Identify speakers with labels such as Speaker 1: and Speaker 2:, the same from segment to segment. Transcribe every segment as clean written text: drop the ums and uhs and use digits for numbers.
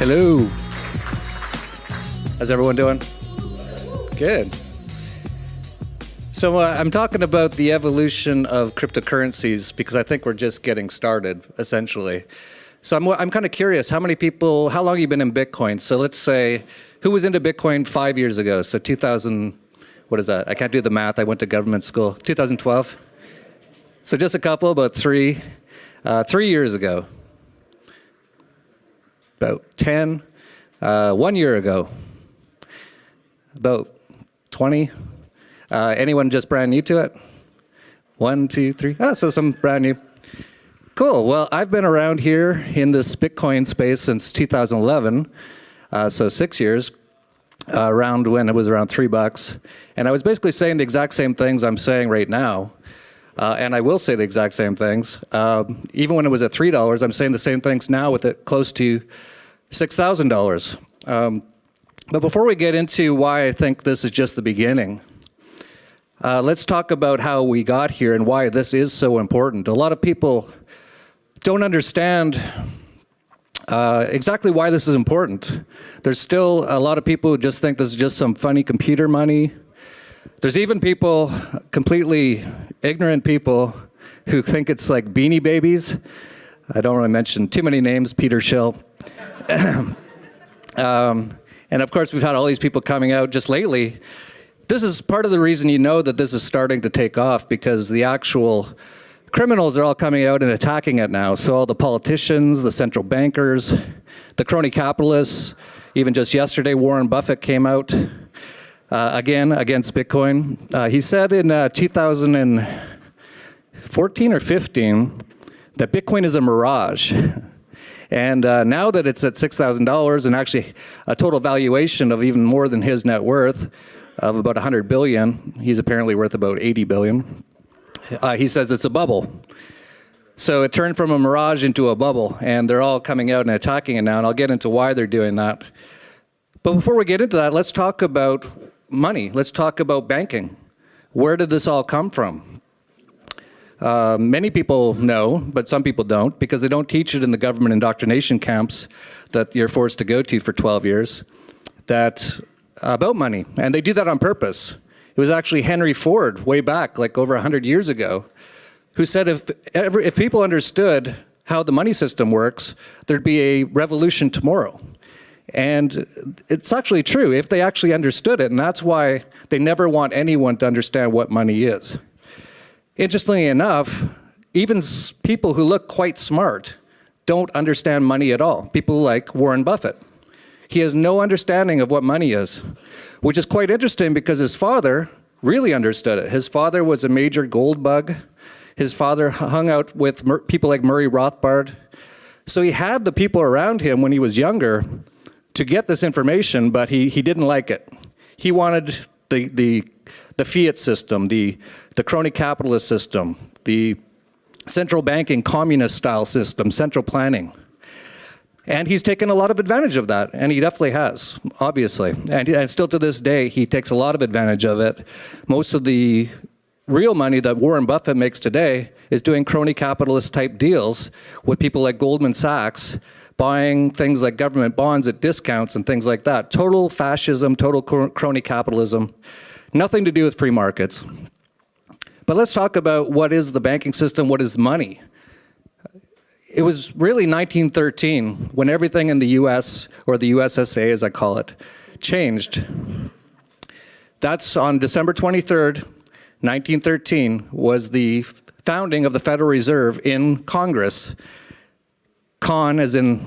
Speaker 1: Hello. How's everyone doing? Good. So I'm talking about the evolution of cryptocurrencies because I think we're just getting started, essentially. So I'm kind of curious, how long have you been in Bitcoin? So let's say, who was into Bitcoin 5 years ago? So 2000, what is that? I can't do the math. I went to government school. 2012? So just a couple, about 3 years ago. About 10, 1 year ago. About 20. Anyone just brand new to it? 1, 2, 3. So some brand new. Cool. Well, I've been around here in this Bitcoin space since 2011, so 6 years, around when it was around $3. And I was basically saying the exact same things I'm saying right now. And I will say the exact same things. Even when it was at $3, I'm saying the same things now with it close to $6,000. But before we get into why I think this is just the beginning, let's talk about how we got here and why this is so important. A lot of people don't understand exactly why this is important. There's still a lot of people who just think this is just some funny computer money. There's even people, completely ignorant people, who think it's like Beanie Babies. I don't want to mention too many names, Peter Schill. And of course, we've had all these people coming out just lately. This is part of the reason you know that this is starting to take off, because the actual criminals are all coming out and attacking it now. So all the politicians, the central bankers, the crony capitalists, even just yesterday, Warren Buffett came out again against Bitcoin. He said in 2014 or 15 that Bitcoin is a mirage. And now that it's at $6,000 and actually a total valuation of even more than his net worth of about 100 billion, he's apparently worth about 80 billion. He says it's a bubble. So it turned from a mirage into a bubble, and they're all coming out and attacking it now, and I'll get into why they're doing that. But before we get into that, let's talk about money. Let's talk about banking. Where did this all come from? Many people know, but some people don't, because they don't teach it in the government indoctrination camps that you're forced to go to for 12 years, about money. And they do that on purpose. It was actually Henry Ford, way back, like over 100 years ago, who said if people understood how the money system works, there'd be a revolution tomorrow. And it's actually true, if they actually understood it, and that's why they never want anyone to understand what money is. Interestingly enough, even people who look quite smart don't understand money at all. People like Warren Buffett. He has no understanding of what money is, which is quite interesting because his father really understood it. His father was a major gold bug. His father hung out with people like Murray Rothbard. So he had the people around him when he was younger to get this information, but he didn't like it. He wanted the fiat system, the crony capitalist system, the central banking communist style system, central planning. And he's taken a lot of advantage of that, and he definitely has, obviously. And still to this day, he takes a lot of advantage of it. Most of the real money that Warren Buffett makes today is doing crony capitalist type deals with people like Goldman Sachs, buying things like government bonds at discounts and things like that. Total fascism, total crony capitalism. Nothing to do with free markets. But let's talk about what is the banking system, what is money. It was really 1913 when everything in the US, or the USSA as I call it, changed. That's on December 23rd, 1913, was the founding of the Federal Reserve in Congress. Con as in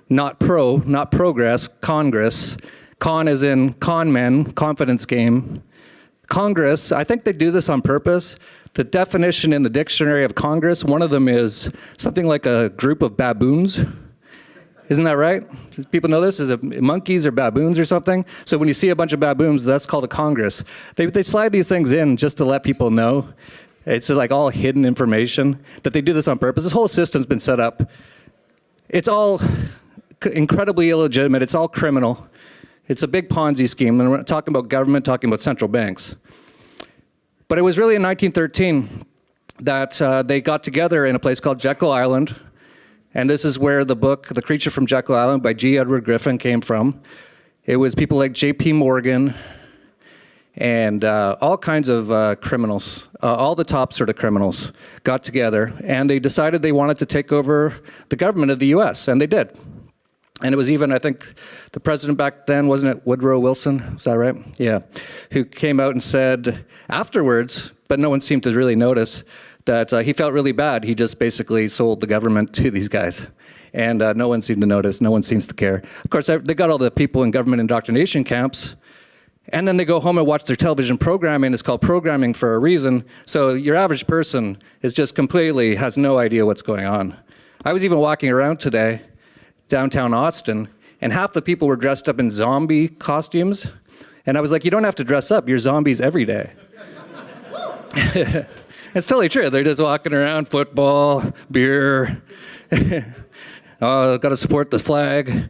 Speaker 1: not progress, Congress. Con as in con men, confidence game. Congress, I think they do this on purpose. The definition in the dictionary of Congress, one of them is something like a group of baboons. Isn't that right? People know this? Is it monkeys or baboons or something? So when you see a bunch of baboons, that's called a Congress. They slide these things in just to let people know. It's like all hidden information, that they do this on purpose. This whole system's been set up. It's all incredibly illegitimate. It's all criminal. It's a big Ponzi scheme, and we're not talking about government, talking about central banks. But it was really in 1913 that they got together in a place called Jekyll Island, And this is where the book, The Creature from Jekyll Island by G. Edward Griffin came from. It was people like J.P. Morgan and all kinds of criminals, all the top sort of criminals got together, and they decided they wanted to take over the government of the US, and they did. And it was even, I think, the president back then, wasn't it Woodrow Wilson? Is that right? Yeah. Who came out and said afterwards, but no one seemed to really notice, that he felt really bad. He just basically sold the government to these guys. And no one seemed to notice. No one seems to care. Of course, they got all the people in government indoctrination camps, and then they go home and watch their television programming. It's called programming for a reason. So your average person is just completely, has no idea what's going on. I was even walking around today, downtown Austin, and half the people were dressed up in zombie costumes. And I was like, you don't have to dress up, you're zombies every day. It's totally true. They're just walking around, football, beer. Oh, got to support the flag.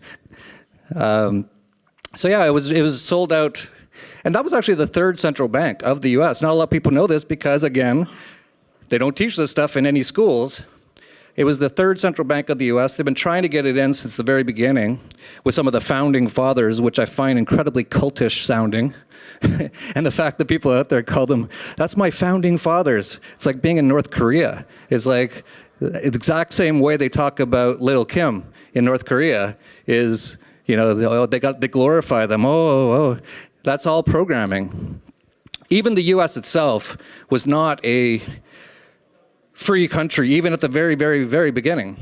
Speaker 1: So yeah, it was sold out. And that was actually the third central bank of the US. Not a lot of people know this because, again, they don't teach this stuff in any schools. It was the third central bank of the US. They've been trying to get it in since the very beginning with some of the founding fathers, which I find incredibly cultish sounding. And the fact that people out there call them, that's my founding fathers. It's like being in North Korea. It's like the exact same way they talk about Little Kim in North Korea is, you know, they glorify them. Oh, that's all programming. Even the US itself was not a free country, even at the very, very, very beginning.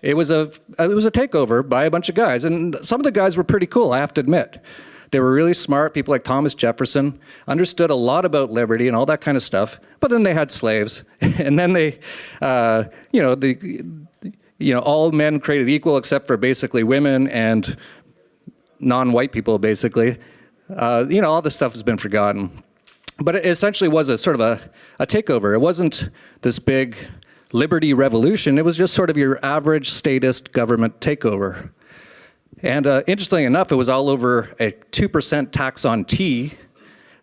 Speaker 1: It was a takeover by a bunch of guys, and some of the guys were pretty cool, I have to admit. They were really smart. People like Thomas Jefferson understood a lot about liberty and all that kind of stuff. But then they had slaves, and then they, all men created equal except for basically women and non-white people, basically. All this stuff has been forgotten. But it essentially was a sort of a takeover. It wasn't this big liberty revolution. It was just sort of your average statist government takeover. And interestingly enough, it was all over a 2% tax on tea,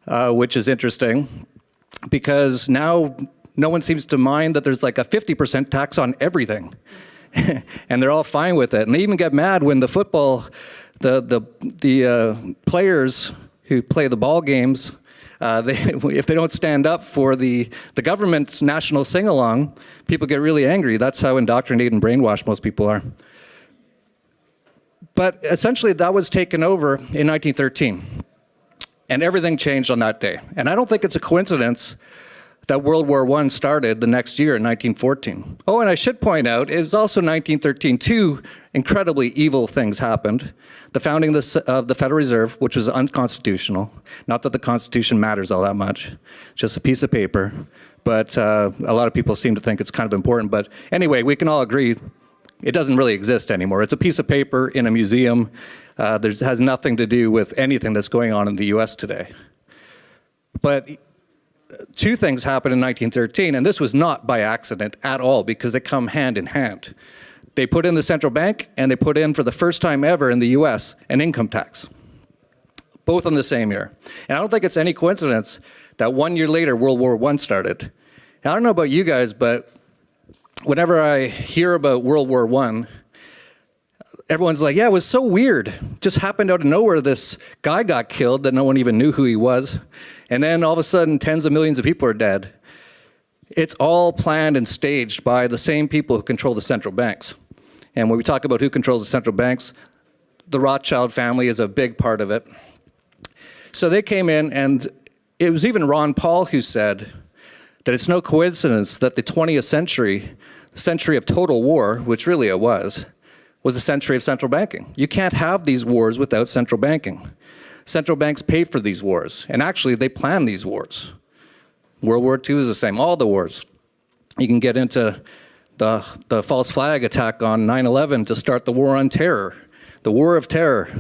Speaker 1: which is interesting, because now no one seems to mind that there's like a 50% tax on everything. And they're all fine with it. And they even get mad when the football, the players who play the ball games, if they don't stand up for the government's national sing-along, people get really angry. That's how indoctrinated and brainwashed most people are. But essentially, that was taken over in 1913. And everything changed on that day. And I don't think it's a coincidence that World War I started the next year in 1914. Oh, and I should point out, it was also 1913, two incredibly evil things happened. The founding of the Federal Reserve, which was unconstitutional. Not that the Constitution matters all that much, just a piece of paper. But a lot of people seem to think it's kind of important. But anyway, we can all agree it doesn't really exist anymore. It's a piece of paper in a museum. Has nothing to do with anything that's going on in the US today. But two things happened in 1913, and this was not by accident at all, because they come hand in hand. They put in the central bank, and they put in, for the first time ever in the US, an income tax. Both in the same year. And I don't think it's any coincidence that 1 year later, World War I started. And I don't know about you guys, but whenever I hear about World War I, everyone's like, yeah, it was so weird. Just happened out of nowhere, this guy got killed that no one even knew who he was. And then all of a sudden, tens of millions of people are dead. It's all planned and staged by the same people who control the central banks. And when we talk about who controls the central banks, the Rothschild family is a big part of it. So they came in, and it was even Ron Paul who said that it's no coincidence that the 20th century, the century of total war, which really it was a century of central banking. You can't have these wars without central banking. Central banks pay for these wars, and actually they plan these wars. World War II is the same, all the wars. You can get into the false flag attack on 9/11 to start the war on terror, the war of terror.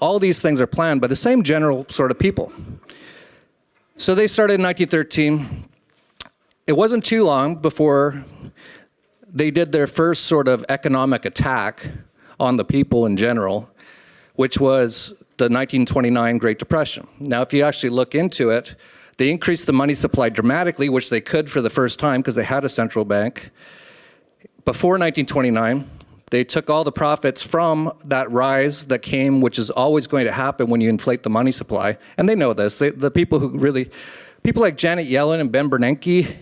Speaker 1: All these things are planned by the same general sort of people. So they started in 1913. It wasn't too long before they did their first sort of economic attack on the people in general, which was the 1929 Great Depression. Now, if you actually look into it, they increased the money supply dramatically, which they could for the first time because they had a central bank. before 1929, they took all the profits from that rise that came, which is always going to happen when you inflate the money supply. And they know this. The people who really, people like Janet Yellen and Ben Bernanke,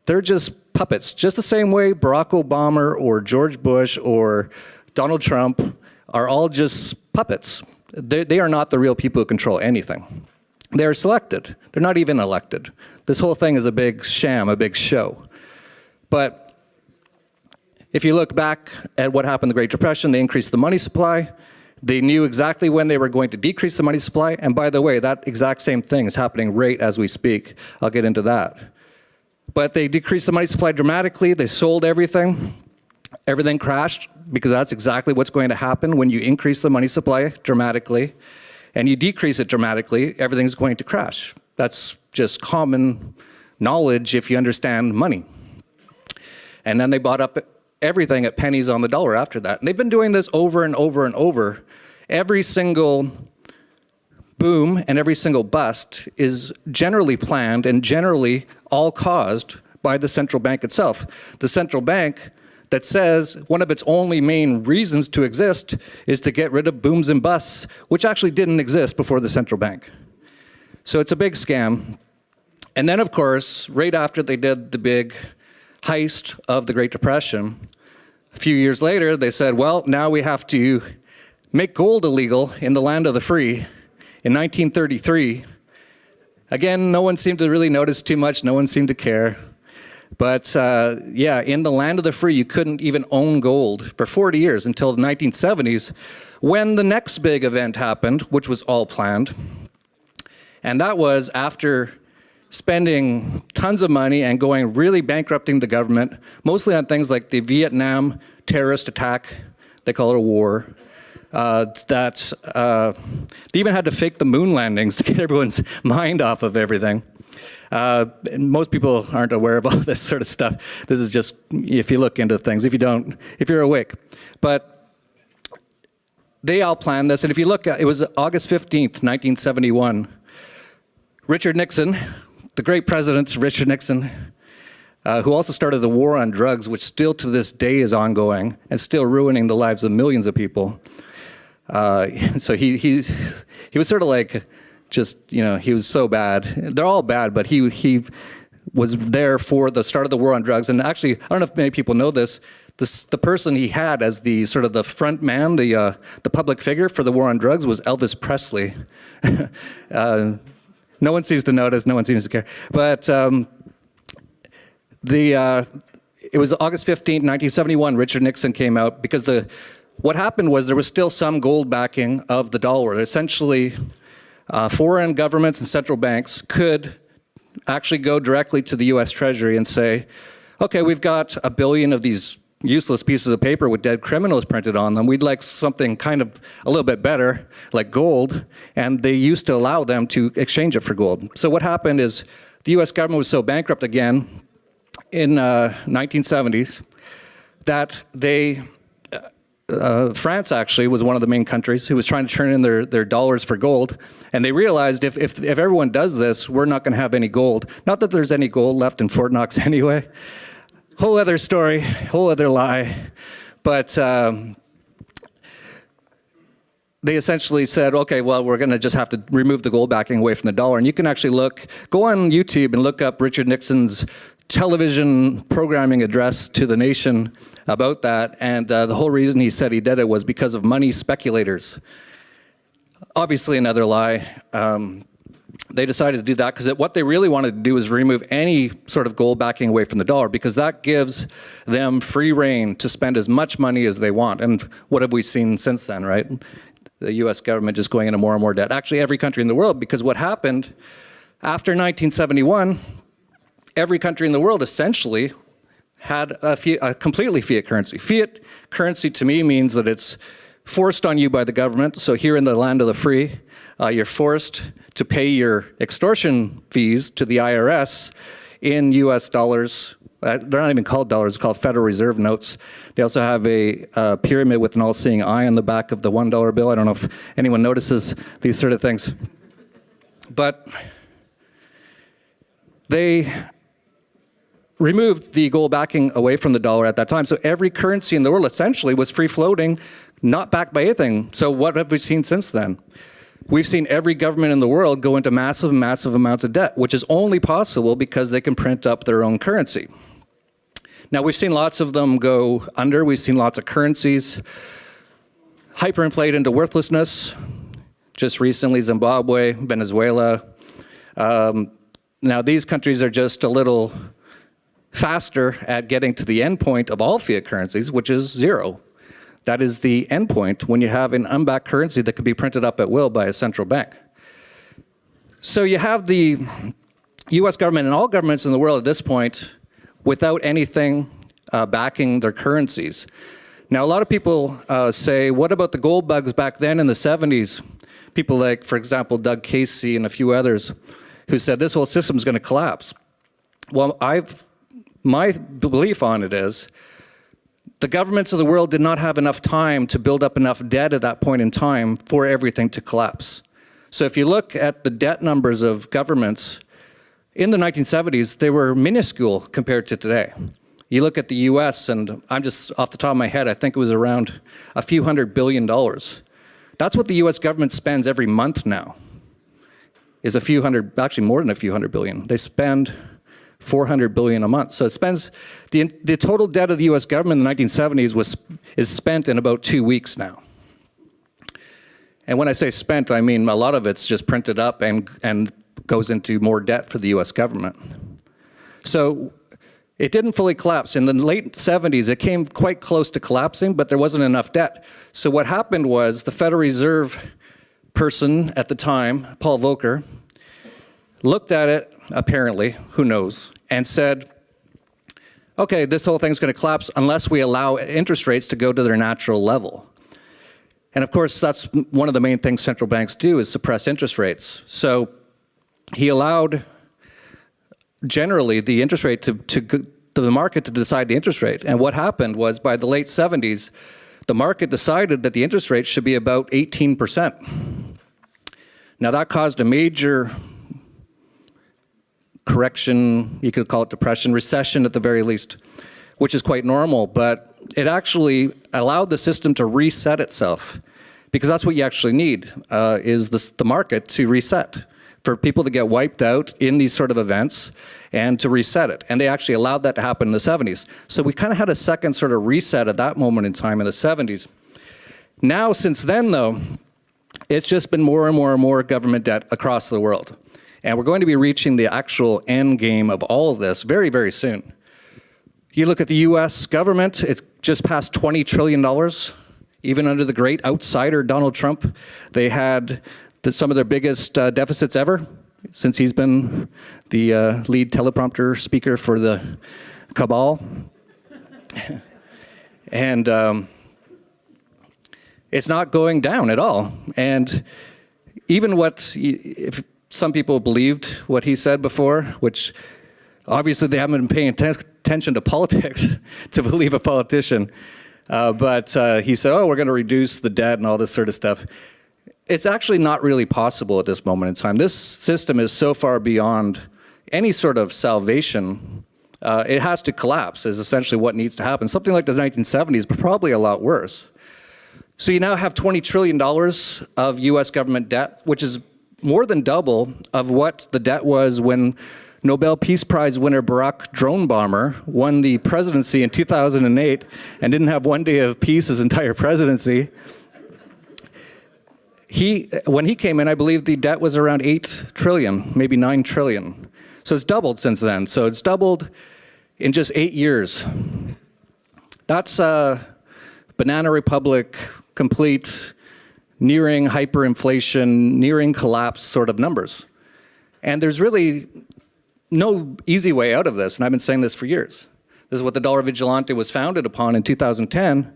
Speaker 1: they're just puppets. Just the same way Barack Obama or George Bush or Donald Trump are all just puppets. They are not the real people who control anything. They're selected. They're not even elected. This whole thing is a big sham, a big show. But if you look back at what happened in the Great Depression, they increased the money supply. They knew exactly when they were going to decrease the money supply. And by the way, that exact same thing is happening right as we speak. I'll get into that. But they decreased the money supply dramatically. They sold everything. Everything crashed because that's exactly what's going to happen when you increase the money supply dramatically and you decrease it dramatically, everything's going to crash. That's just common knowledge if you understand money. And then they bought up everything at pennies on the dollar after that. And they've been doing this over and over and over. Every single boom and every single bust is generally planned and generally all caused by the central bank itself. The central bank that says one of its only main reasons to exist is to get rid of booms and busts, which actually didn't exist before the central bank. So it's a big scam. And then, of course, right after they did the big heist of the Great Depression, a few years later, they said, well, now we have to make gold illegal in the land of the free. In 1933, again, no one seemed to really notice too much. No one seemed to care. But yeah, in the land of the free, you couldn't even own gold for 40 years until the 1970s, when the next big event happened, which was all planned. And that was after spending tons of money and going really bankrupting the government, mostly on things like the Vietnam terrorist attack. They call it a war. They even had to fake the moon landings to get everyone's mind off of everything. And most people aren't aware of all this sort of stuff. This is just, if you look into things, if you're awake. But they all planned this, and if you look at, it was August 15th, 1971. Richard Nixon, the great president, Richard Nixon, who also started the war on drugs, which still to this day is ongoing and still ruining the lives of millions of people. So he was sort of like, just, you know, he was so bad. They're all bad, but he was there for the start of the war on drugs. And actually, I don't know if many people know this, the person he had as the sort of the front man, the public figure for the war on drugs was Elvis Presley. No one seems to notice, no one seems to care. But it was August 15, 1971, Richard Nixon came out because what happened was there was still some gold backing of the dollar. Essentially, foreign governments and central banks could actually go directly to the US Treasury and say, okay, we've got 1 billion of these useless pieces of paper with dead criminals printed on them. We'd like something kind of a little bit better, like gold. And they used to allow them to exchange it for gold. So what happened is the US government was so bankrupt again in 1970s that France actually was one of the main countries who was trying to turn in their dollars for gold. And they realized if everyone does this, we're not going to have any gold. Not that there's any gold left in Fort Knox anyway. Whole other story, whole other lie. But they essentially said, okay, well, we're going to just have to remove the gold backing away from the dollar. And you can actually go on YouTube and look up Richard Nixon's television programming address to the nation about that, and the whole reason he said he did it was because of money speculators. Obviously another lie. They decided to do that because what they really wanted to do was remove any sort of gold backing away from the dollar, because that gives them free rein to spend as much money as they want. And what have we seen since then, right? The US government just going into more and more debt. Actually, every country in the world, because what happened after 1971, every country in the world essentially had a completely fiat currency. Fiat currency to me means that it's forced on you by the government. So here in the land of the free, you're forced to pay your extortion fees to the IRS in US dollars. They're not even called dollars, it's called Federal Reserve notes. They also have a pyramid with an all-seeing eye on the back of the $1 bill. I don't know if anyone notices these sort of things. But they removed the gold backing away from the dollar at that time. So every currency in the world essentially was free floating, not backed by anything. So what have we seen since then? We've seen every government in the world go into massive, massive amounts of debt, which is only possible because they can print up their own currency. Now, we've seen lots of them go under. We've seen lots of currencies hyperinflate into worthlessness. Just recently, Zimbabwe, Venezuela. Now, these countries are just a little faster at getting to the end point of all fiat currencies, which is zero. That is the end point when you have an unbacked currency that can be printed up at will by a central bank. So you have the US government and all governments in the world at this point without anything backing their currencies. Now, a lot of people say, what about the gold bugs back then in the 70s? People like, for example, Doug Casey and a few others who said this whole system is going to collapse. Well, my belief on it is the governments of the world did not have enough time to build up enough debt at that point in time for everything to collapse. So if you look at the debt numbers of governments in the 1970s, they were minuscule compared to today. You look at the US, and I'm just off the top of my head, I think it was around a few $100 billion. That's what the US government spends every month now, is a few hundred, actually more than a few $100 billion. They spend $400 billion a month. So it spends, the total debt of the US government in the 1970s is spent in about 2 weeks now. And when I say spent, I mean a lot of it's just printed up and goes into more debt for the US government. So it didn't fully collapse. In the late 70s, it came quite close to collapsing, but there wasn't enough debt. So what happened was the Federal Reserve person at the time, Paul Volcker, looked at it, apparently, who knows, and said, okay, this whole thing's going to collapse unless we allow interest rates to go to their natural level. And of course, that's one of the main things central banks do, is suppress interest rates. So he allowed, generally, the interest rate to the market to decide the interest rate. And what happened was, by the late 70s, the market decided that the interest rate should be about 18%. Now, that caused a major correction, you could call it depression, recession at the very least, which is quite normal, but it actually allowed the system to reset itself, because that's what you actually need, is the market to reset, for people to get wiped out in these sort of events and to reset it. And they actually allowed that to happen in the 70s. So we kind of had a second sort of reset at that moment in time in the 70s. Now, since then, though, it's just been more and more and more government debt across the world. And we're going to be reaching the actual end game of all of this very, very soon. You look at the US government, it just passed $20 trillion. Even under the great outsider, Donald Trump, they had some of their biggest deficits ever, since he's been the lead teleprompter speaker for the cabal. And it's not going down at all. And even if some people believed what he said before, which obviously they haven't been paying attention to politics to believe a politician. But he said, oh, we're going to reduce the debt and all this sort of stuff. It's actually not really possible at this moment in time. This system is so far beyond any sort of salvation. It has to collapse, is essentially what needs to happen. Something like the 1970s, but probably a lot worse. So you now have $20 trillion of US government debt, which is more than double of what the debt was when Nobel Peace Prize winner Barack Drone Bomber won the presidency in 2008 and didn't have one day of peace his entire presidency. When he came in, I believe the debt was around 8 trillion, maybe 9 trillion. So it's doubled since then. So it's doubled in just 8 years. That's Banana Republic complete, nearing hyperinflation, nearing collapse sort of numbers. And there's really no easy way out of this, and I've been saying this for years. This is what the Dollar Vigilante was founded upon in 2010,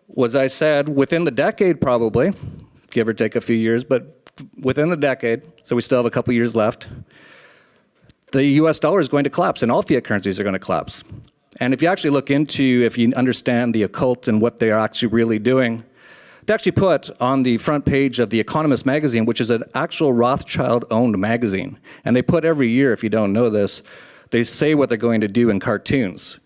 Speaker 1: was I said, within the decade probably, give or take a few years, but within the decade, so we still have a couple years left, the US dollar is going to collapse, and all fiat currencies are going to collapse. And if you actually look into, if you understand the occult and what they are actually really doing, they actually put on the front page of The Economist magazine, which is an actual Rothschild-owned magazine, and they put every year, if you don't know this, they say what they're going to do in cartoons.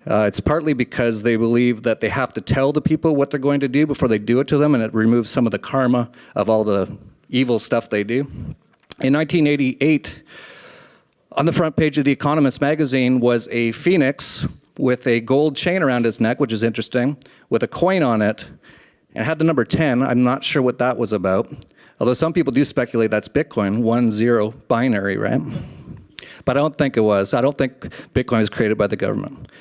Speaker 1: It's partly because they believe that they have to tell the people what they're going to do before they do it to them, and it removes some of the karma of all the evil stuff they do. In 1988, on the front page of The Economist magazine was a phoenix with a gold chain around his neck, which is interesting, with a coin on it, and it had the number 10. I'm not sure what that was about, although some people do speculate that's Bitcoin, 1-0 binary, right? But I don't think it was. I don't think Bitcoin was created by the government.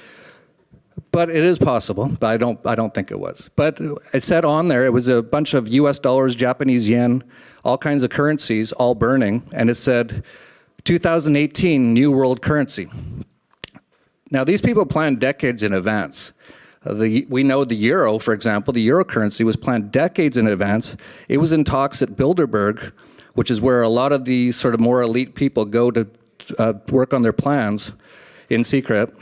Speaker 1: But it is possible, but I don't think it was. But it said on there, it was a bunch of US dollars, Japanese yen, all kinds of currencies, all burning, and it said, 2018 new world currency. Now these people planned decades in advance. We know the euro, for example, the euro currency was planned decades in advance. It was in talks at Bilderberg, which is where a lot of the sort of more elite people go to work on their plans in secret.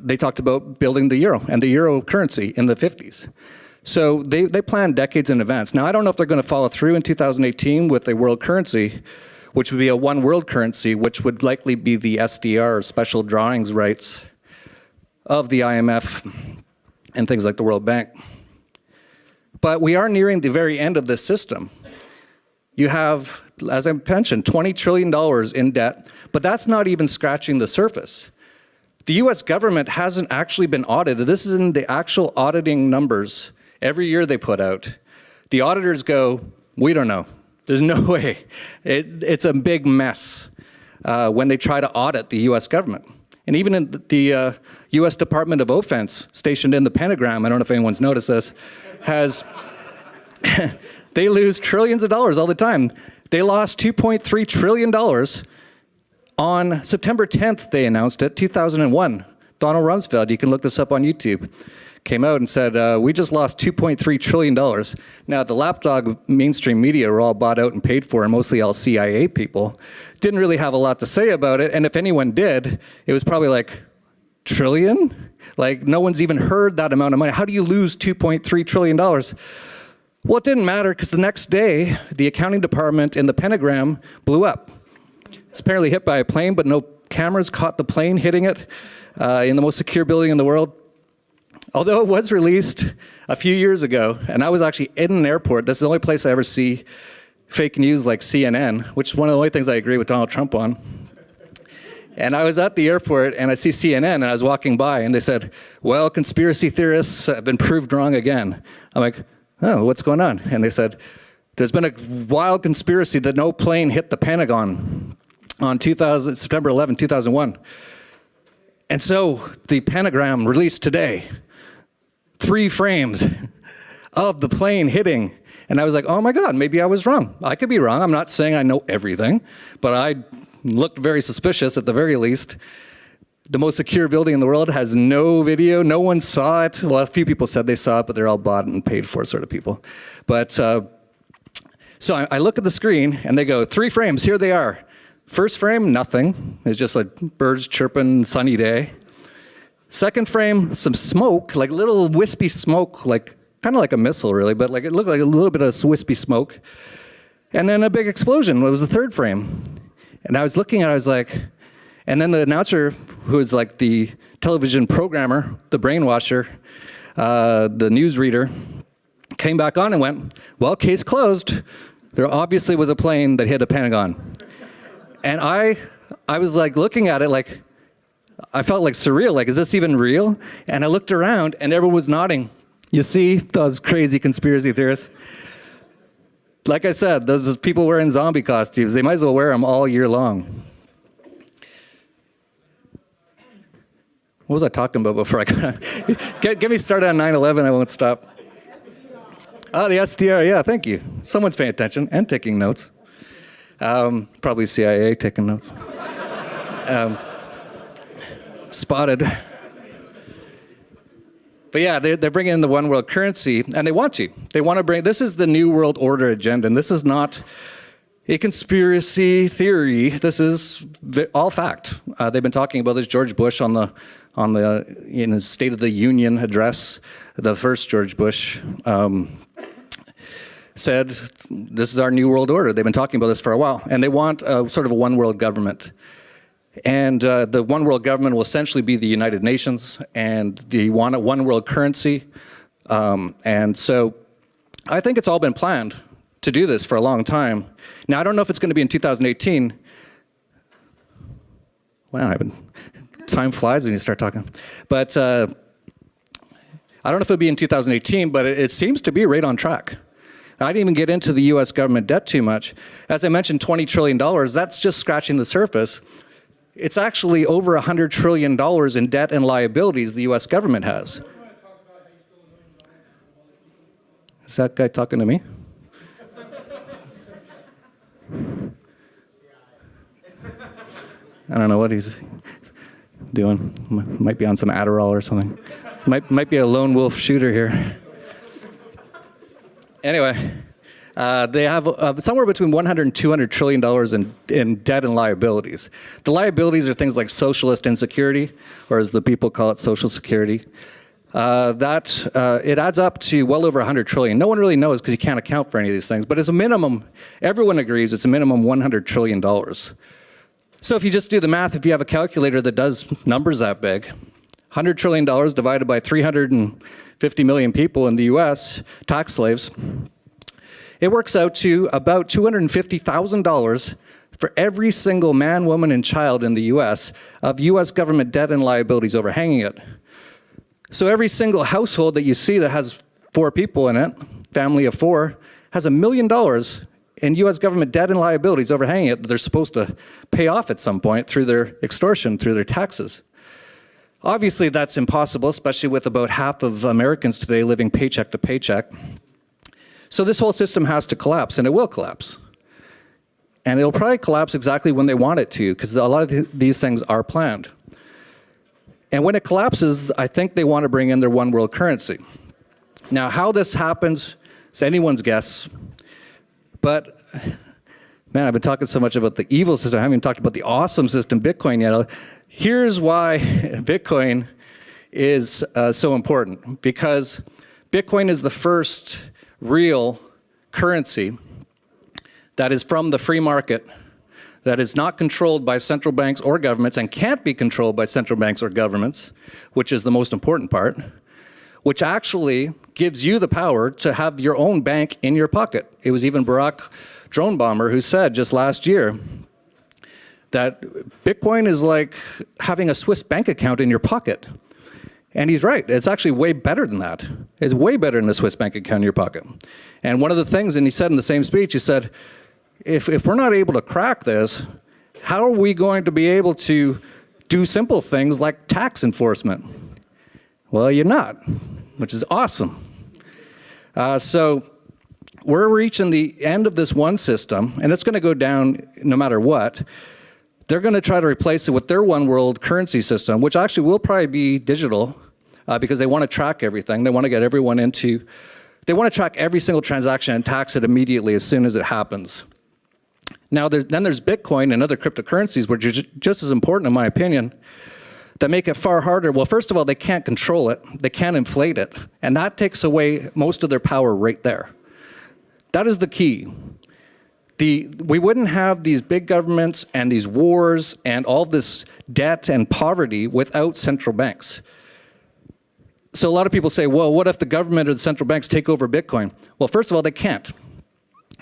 Speaker 1: They talked about building the euro and the euro currency in the 50s. So they planned decades in advance. Now, I don't know if they're going to follow through in 2018 with a world currency, which would be a one world currency, which would likely be the SDR, or special drawings rights, of the IMF and things like the World Bank. But we are nearing the very end of this system. You have, as I mentioned, $20 trillion in debt, but that's not even scratching the surface. The US government hasn't actually been audited. This is in the actual auditing numbers. Every year they put out. The auditors go, we don't know. There's no way. It's a big mess when they try to audit the US government. And even in the US Department of Defense, stationed in the Pentagram, I don't know if anyone's noticed this, has, they lose trillions of dollars all the time. They lost $2.3 trillion on September 10th, they announced it, 2001. Donald Rumsfeld, you can look this up on YouTube, came out and said, we just lost $2.3 trillion. Now, the lapdog mainstream media were all bought out and paid for, and mostly all CIA people. Didn't really have a lot to say about it, and if anyone did, it was probably like, trillion? Like, no one's even heard that amount of money. How do you lose $2.3 trillion? Well, it didn't matter, because the next day, the accounting department in the Pentagram blew up. It's apparently hit by a plane, but no cameras caught the plane hitting it in the most secure building in the world. Although it was released a few years ago, and I was actually in an airport. This is the only place I ever see fake news like CNN, which is one of the only things I agree with Donald Trump on. And I was at the airport, and I see CNN, and I was walking by, and they said, well, conspiracy theorists have been proved wrong again. I'm like, oh, what's going on? And they said, there's been a wild conspiracy that no plane hit the Pentagon on September 11, 2001. And so the Pentagram released today 3 frames of the plane hitting. And I was like, oh my God, maybe I was wrong. I could be wrong. I'm not saying I know everything, but I looked very suspicious at the very least. The most secure building in the world has no video. No one saw it. Well, a few people said they saw it, but they're all bought and paid for sort of people. But so I look at the screen and they go, 3 frames, here they are. First frame, nothing. It's just like birds chirping, sunny day. Second frame, some smoke, like little wispy smoke, like kind of like a missile really, but like it looked like a little bit of wispy smoke. And then a big explosion. It was the third frame. And I was looking at it, I was like, and then the announcer, who is like the television programmer, the brainwasher, the newsreader, came back on and went, well, case closed. There obviously was a plane that hit a Pentagon. And I was like looking at it like, I felt like surreal, like, is this even real? And I looked around and everyone was nodding. You see those crazy conspiracy theorists? Like I said, those people wearing zombie costumes, they might as well wear them all year long. What was I talking about before I got get me started on 9/11, I won't stop. Oh, the SDR, yeah, thank you. Someone's paying attention and taking notes. Probably CIA taking notes. Spotted. But yeah, they're bringing in the one world currency, and they want to. They want to bring, this is the new world order agenda, and this is not a conspiracy theory. This is all fact. They've been talking about this. George Bush in his State of the Union address, the first George Bush, said, this is our new world order. They've been talking about this for a while, and they want sort of a one world government. And the one world government will essentially be the United Nations and the one world currency. And so I think it's all been planned to do this for a long time. Now, I don't know if it's going to be in 2018. Wow, time flies when you start talking. But I don't know if it'll be in 2018, but it seems to be right on track. I didn't even get into the US government debt too much. As I mentioned, $20 trillion, that's just scratching the surface. It's actually over $100 trillion in debt and liabilities the US government has. Is that guy talking to me? I don't know what he's doing. Might be on some Adderall or something. Might be a lone wolf shooter here. Anyway, they have somewhere between $100 and $200 trillion in debt and liabilities. The liabilities are things like socialist insecurity, or as the people call it, social security. It adds up to well over $100 trillion. No one really knows because you can't account for any of these things, but it's a minimum, everyone agrees it's a minimum $100 trillion. So if you just do the math, if you have a calculator that does numbers that big, $100 trillion divided by 350 million people in the US, tax slaves, it works out to about $250,000 for every single man, woman, and child in the US of US government debt and liabilities overhanging it. So every single household that you see that has 4 people in it, family of 4, has $1 million in US government debt and liabilities overhanging it that they're supposed to pay off at some point through their extortion, through their taxes. Obviously that's impossible, especially with about half of Americans today living paycheck to paycheck. So this whole system has to collapse, and it will collapse. And it'll probably collapse exactly when they want it to, because a lot of these things are planned. And when it collapses, I think they want to bring in their one world currency. Now, how this happens is anyone's guess. But, man, I've been talking so much about the evil system. I haven't even talked about the awesome system, Bitcoin, yet. Here's why Bitcoin is so important. Because Bitcoin is the first real currency that is from the free market, that is not controlled by central banks or governments and can't be controlled by central banks or governments, which is the most important part, which actually gives you the power to have your own bank in your pocket. It was even Barack Drone Bomber who said just last year that Bitcoin is like having a Swiss bank account in your pocket. And he's right. It's actually way better than that. It's way better than a Swiss bank account in your pocket. And one of the things, and he said in the same speech, he said, if we're not able to crack this, how are we going to be able to do simple things like tax enforcement? Well, you're not, which is awesome. So we're reaching the end of this one system, and it's going to go down no matter what. They're going to try to replace it with their one world currency system, which actually will probably be digital because they want to track everything. They want to get everyone into, they want to track every single transaction and tax it immediately as soon as it happens. Now, then there's Bitcoin and other cryptocurrencies, which are just as important, in my opinion, that make it far harder. Well, first of all, they can't control it. They can't inflate it. And that takes away most of their power right there. That is the key. We wouldn't have these big governments and these wars and all this debt and poverty without central banks. So a lot of people say, well, what if the government or the central banks take over Bitcoin? Well, first of all, they can't.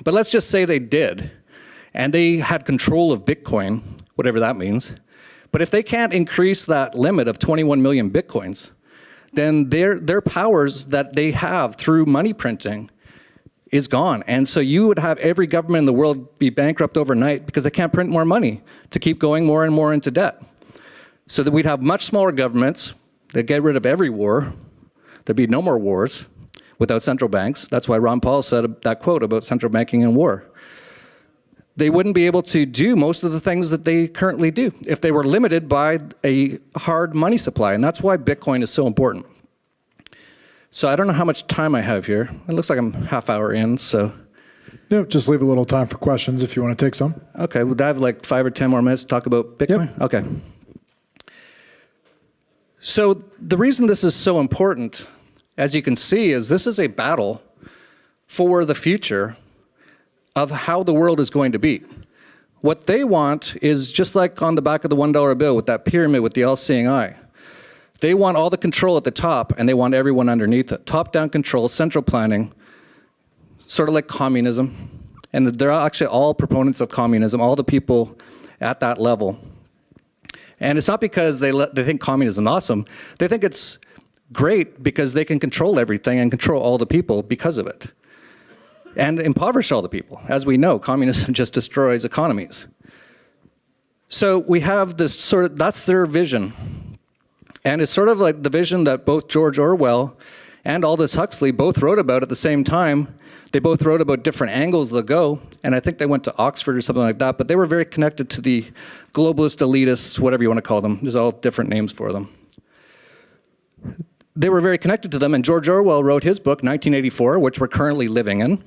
Speaker 1: But let's just say they did, and they had control of Bitcoin, whatever that means. But if they can't increase that limit of 21 million Bitcoins, then their powers that they have through money printing is gone. And so you would have every government in the world be bankrupt overnight because they can't print more money to keep going more and more into debt. So that we'd have much smaller governments that get rid of every war. There'd be no more wars without central banks. That's why Ron Paul said that quote about central banking and war. They wouldn't be able to do most of the things that they currently do if they were limited by a hard money supply. And that's why Bitcoin is so important. So I don't know how much time I have here. It looks like I'm half hour in, so.
Speaker 2: No, just leave a little time for questions if you want to take some.
Speaker 1: Okay, would I have like 5 or 10 more minutes to talk about Bitcoin? Yep. Okay. So the reason this is so important, as you can see, is this is a battle for the future of how the world is going to be. What they want is just like on the back of the $1 bill with that pyramid with the all-seeing eye. They want all the control at the top, and they want everyone underneath it. Top-down control, central planning, sort of like communism. And they're actually all proponents of communism, all the people at that level. And it's not because they think communism is awesome. They think it's great because they can control everything and control all the people because of it. And impoverish all the people. As we know, communism just destroys economies. So we have this that's their vision. And it's sort of like the vision that both George Orwell and Aldous Huxley both wrote about at the same time. They both wrote about different angles they'll go, and I think they went to Oxford or something like that, but they were very connected to the globalist elitists, whatever you want to call them. There's all different names for them. They were very connected to them, and George Orwell wrote his book, 1984, which we're currently living in.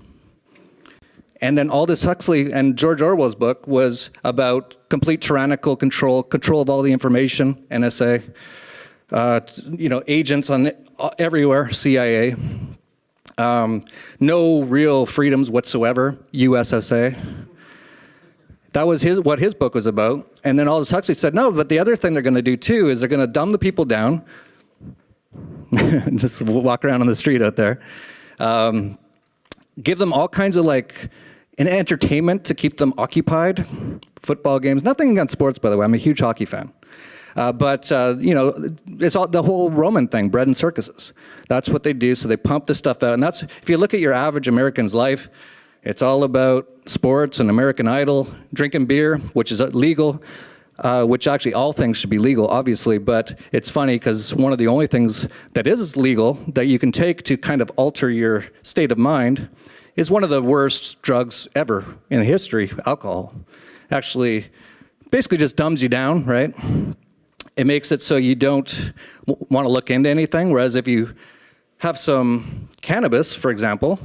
Speaker 1: And then Aldous Huxley and George Orwell's book was about complete tyrannical control of all the information, NSA, agents on everywhere, CIA. No real freedoms whatsoever, USSA. That was what his book was about. And then Aldous Huxley said, no, but the other thing they're going to do too is they're going to dumb the people down. Just walk around on the street out there. Give them all kinds of an entertainment to keep them occupied. Football games, nothing against sports, by the way. I'm a huge hockey fan. But it's all the whole Roman thing, bread and circuses. That's what they do, so they pump this stuff out. And that's, if you look at your average American's life, it's all about sports and American Idol, drinking beer, which is legal, which actually all things should be legal, obviously, but it's funny because one of the only things that is legal that you can take to kind of alter your state of mind is one of the worst drugs ever in history, alcohol. Actually, basically just dumbs you down, right? It makes it so you don't want to look into anything, whereas if you have some cannabis, for example,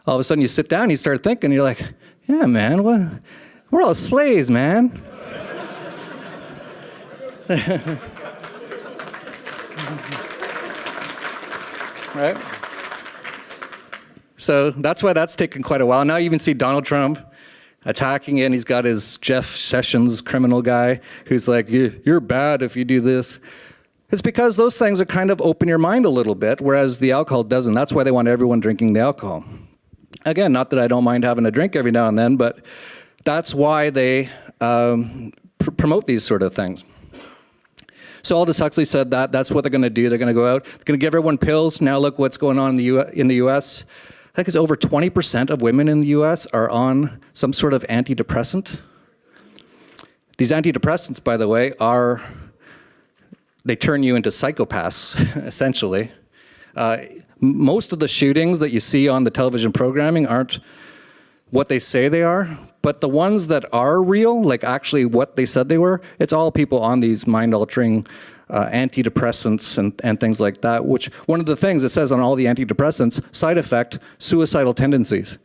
Speaker 1: all of a sudden you sit down, you start thinking, you're like, yeah, man, we're all slaves, man. Right? So that's why that's taken quite a while. Now you even see Donald Trump attacking it, and he's got his Jeff Sessions criminal guy who's like, you're bad if you do this. It's because those things are kind of open your mind a little bit, whereas the alcohol doesn't. That's why they want everyone drinking the alcohol. Again, not that I don't mind having a drink every now and then, but that's why they promote these sort of things. So Aldous Huxley said that that's what they're going to do. They're going to go out, they're going to give everyone pills. Now look what's going on in the U.S. I think it's over 20% of women in the U.S. are on some sort of antidepressant. These antidepressants, by the way, they turn you into psychopaths, essentially. Most of the shootings that you see on the television programming aren't what they say they are, but the ones that are real, like actually what they said they were, it's all people on these mind-altering antidepressants and things like that, which one of the things it says on all the antidepressants, side effect, suicidal tendencies.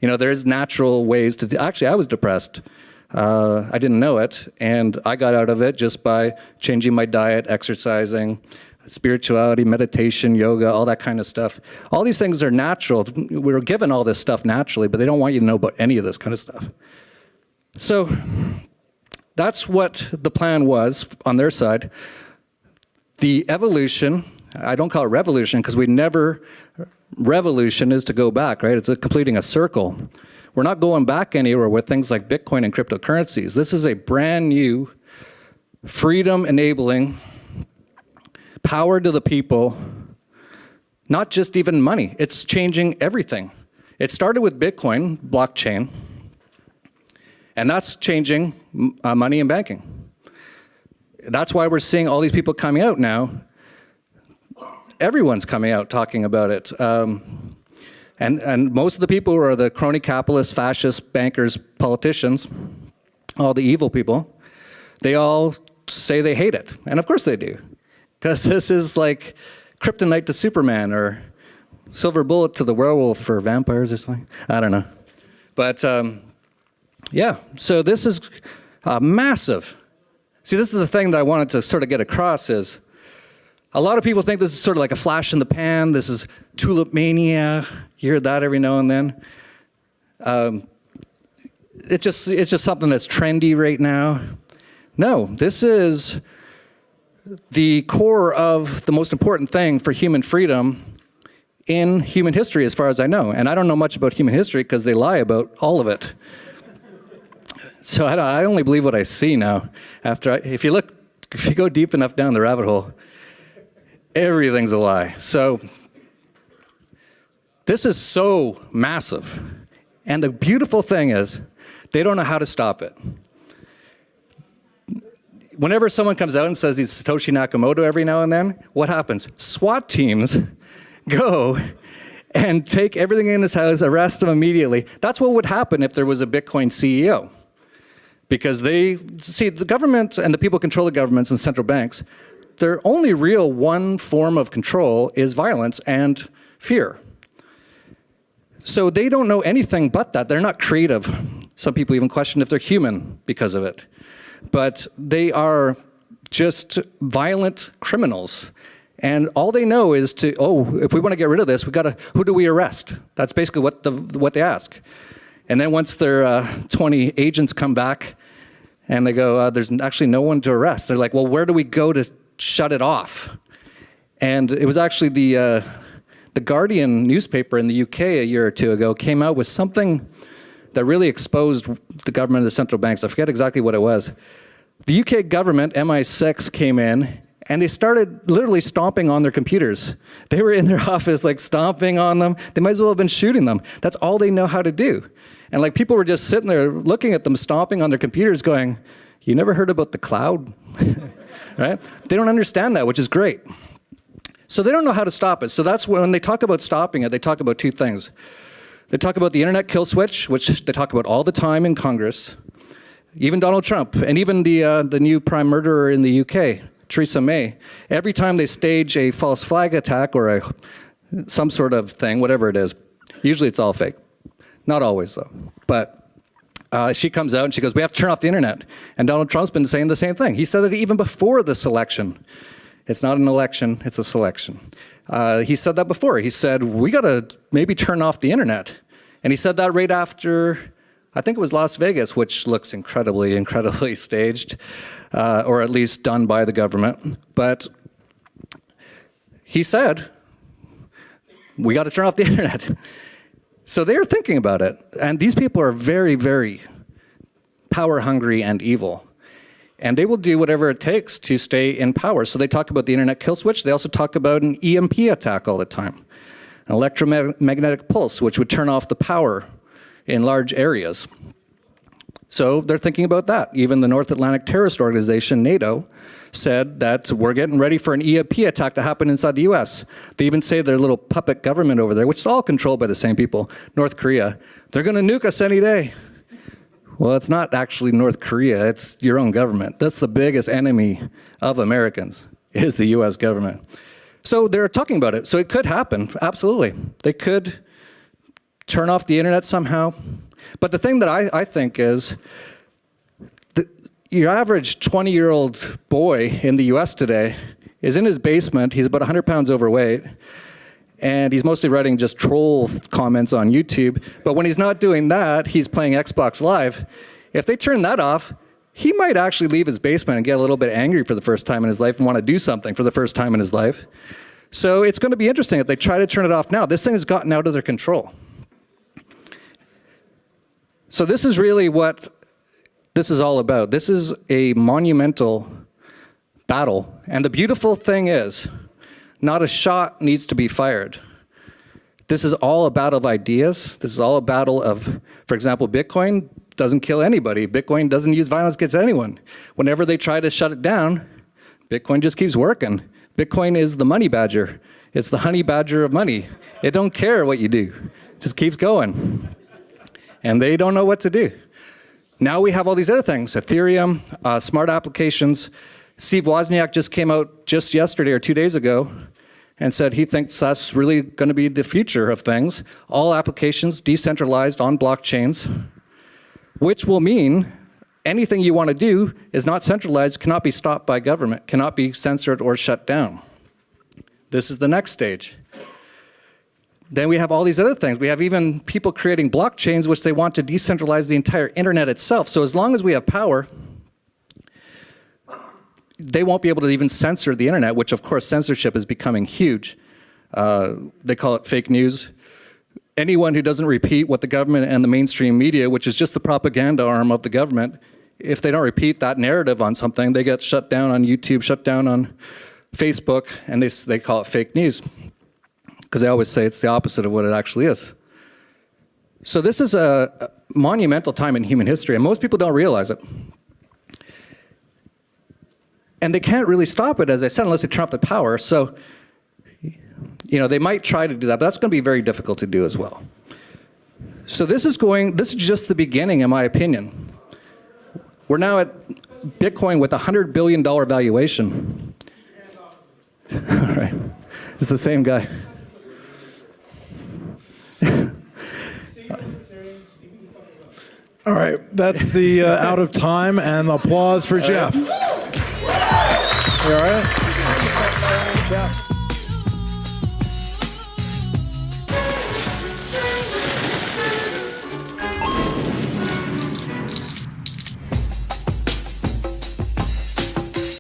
Speaker 1: There's natural ways to, actually I was depressed. I didn't know it, and I got out of it just by changing my diet, exercising, spirituality, meditation, yoga, all that kind of stuff. All these things are natural. We're given all this stuff naturally, but they don't want you to know about any of this kind of stuff. So that's what the plan was on their side. The evolution, I don't call it revolution because revolution is to go back, right? It's completing a circle. We're not going back anywhere with things like Bitcoin and cryptocurrencies. This is a brand new, freedom-enabling, power to the people, not just even money. It's changing everything. It started with Bitcoin, blockchain, and that's changing money and banking. That's why we're seeing all these people coming out now. Everyone's coming out talking about it. And most of the people who are the crony capitalists, fascists, bankers, politicians, all the evil people, they all say they hate it. And of course they do. Because this is like kryptonite to Superman or silver bullet to the werewolf or vampires or something. I don't know. But yeah, so this is massive. See, this is the thing that I wanted to sort of get across is a lot of people think this is sort of like a flash in the pan. This is tulip mania. You hear that every now and then. it's just something that's trendy right now. No, this is the core of the most important thing for human freedom in human history, as far as I know. And I don't know much about human history because they lie about all of it. So I only believe what I see now. If you go deep enough down the rabbit hole, everything's a lie. So this is so massive. And the beautiful thing is, they don't know how to stop it. Whenever someone comes out and says he's Satoshi Nakamoto every now and then, what happens? SWAT teams go and take everything in his house, arrest him immediately. That's what would happen if there was a Bitcoin CEO. Because the government and the people control the governments and central banks. Their only real one form of control is violence and fear. So they don't know anything but that. They're not creative. Some people even question if they're human because of it. But they are just violent criminals. And all they know is if we want to get rid of this, who do we arrest? That's basically what they ask. And then once their 20 agents come back and they go, there's actually no one to arrest. They're like, well, where do we go to shut it off? And it was actually the Guardian newspaper in the UK a year or two ago came out with something that really exposed the government and the central banks. I forget exactly what it was. The UK government, MI6, came in and they started literally stomping on their computers. They were in their office like stomping on them. They might as well have been shooting them. That's all they know how to do. And like people were just sitting there looking at them stomping on their computers going, you never heard about the cloud? Right? They don't understand that, which is great. So they don't know how to stop it. So that's when they talk about stopping it, they talk about two things. They talk about the internet kill switch, which they talk about all the time in Congress. Even Donald Trump, and even the new prime murderer in the UK, Theresa May. Every time they stage a false flag attack or some sort of thing, whatever it is, usually it's all fake. Not always, though. But she comes out and she goes, we have to turn off the internet. And Donald Trump's been saying the same thing. He said it even before this election. It's not an election, it's a selection. He said that before. He said, we got to maybe turn off the internet. And he said that right after, I think it was Las Vegas, which looks incredibly, incredibly staged, or at least done by the government. But he said, we got to turn off the internet. So they're thinking about it. And these people are very, very power hungry and evil. And they will do whatever it takes to stay in power. So they talk about the internet kill switch. They also talk about an EMP attack all the time. An electromagnetic pulse, which would turn off the power in large areas. So they're thinking about that. Even the North Atlantic Terrorist Organization, NATO, said that we're getting ready for an EMP attack to happen inside the US. They even say their little puppet government over there, which is all controlled by the same people, North Korea, they're going to nuke us any day. Well, it's not actually North Korea, it's your own government. That's the biggest enemy of Americans, is the US government. So they're talking about it. So it could happen, absolutely. They could turn off the internet somehow. But the thing that I think is, your average 20-year-old boy in the US today is in his basement, he's about 100 pounds overweight, and he's mostly writing just troll comments on YouTube. But when he's not doing that, he's playing Xbox Live. If they turn that off, he might actually leave his basement and get a little bit angry for the first time in his life and want to do something for the first time in his life. So it's going to be interesting if they try to turn it off now. This thing has gotten out of their control. So this is really what this is all about. This is a monumental battle. And the beautiful thing is, not a shot needs to be fired. This is all a battle of ideas. This is all a battle of, for example, Bitcoin doesn't kill anybody. Bitcoin doesn't use violence against anyone. Whenever they try to shut it down, Bitcoin just keeps working. Bitcoin is the money badger. It's the honey badger of money. It don't care what you do. It just keeps going. And they don't know what to do. Now we have all these other things, Ethereum, smart applications. Steve Wozniak just came out just yesterday or 2 days ago and said he thinks that's really going to be the future of things. All applications decentralized on blockchains, which will mean anything you want to do is not centralized, cannot be stopped by government, cannot be censored or shut down. This is the next stage. Then we have all these other things. We have even people creating blockchains, which they want to decentralize the entire internet itself. So as long as we have power, they won't be able to even censor the internet, which of course censorship is becoming huge. They call it fake news. Anyone who doesn't repeat what the government and the mainstream media, which is just the propaganda arm of the government, if they don't repeat that narrative on something, they get shut down on YouTube, shut down on Facebook, and they call it fake news. Because they always say it's the opposite of what it actually is. So this is a monumental time in human history, and most people don't realize it. And they can't really stop it, as I said, unless they turn off the power. So, you know, they might try to do that, but that's going to be very difficult to do as well. So this is just the beginning, in my opinion. We're now at Bitcoin with a $100 billion valuation. All right, it's the same guy.
Speaker 2: All right, that's the out of time, and applause for Jeff. You all right? Jeff.